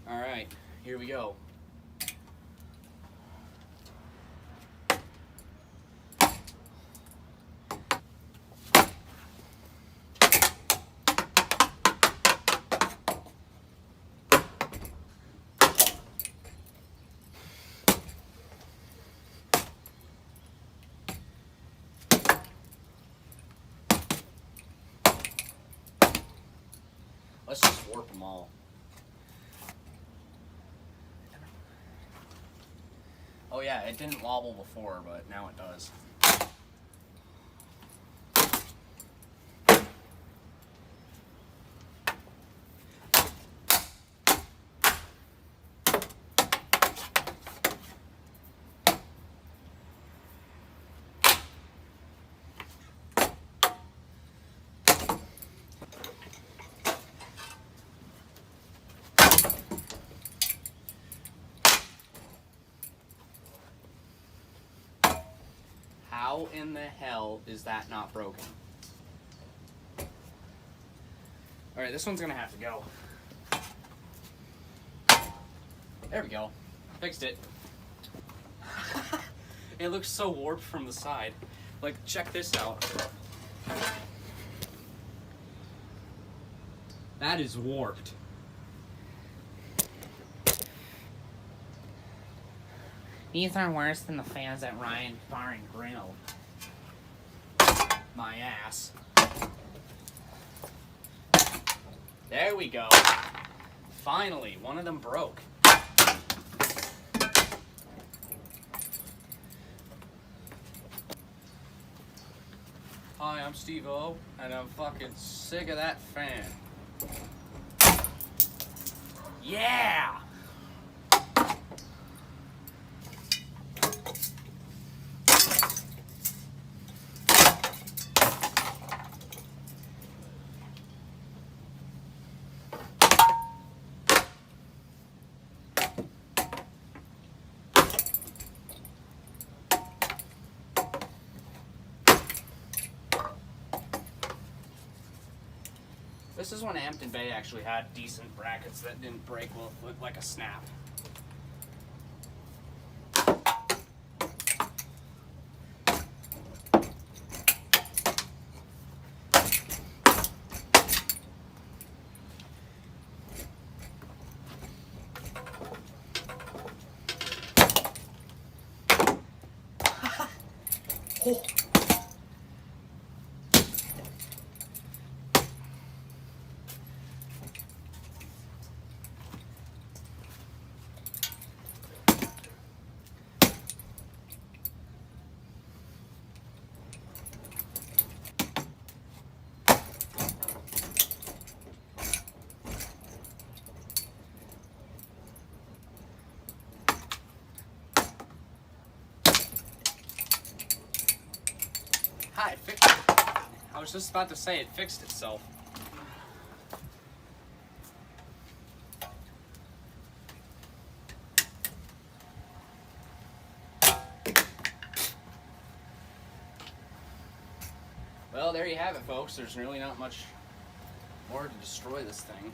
All right, here we go. Let's just warp them all. Oh yeah, it didn't wobble before, but now it does. How in the hell is that not broken? Alright, this one's gonna have to go. There we go. Fixed it. It looks so warped from the side. Like, check this out. That is warped. These are worse than the fans at Ryan Bar and Grill. My ass. There we go. Finally, one of them broke. Hi, I'm Steve-O, and I'm fucking sick of that fan. Yeah! This is when Hampton Bay actually had decent brackets that didn't break with like a snap. Oh. Hi, it fixed it. I was just about to say it fixed itself. Well, there you have it, folks. There's really not much more to destroy this thing.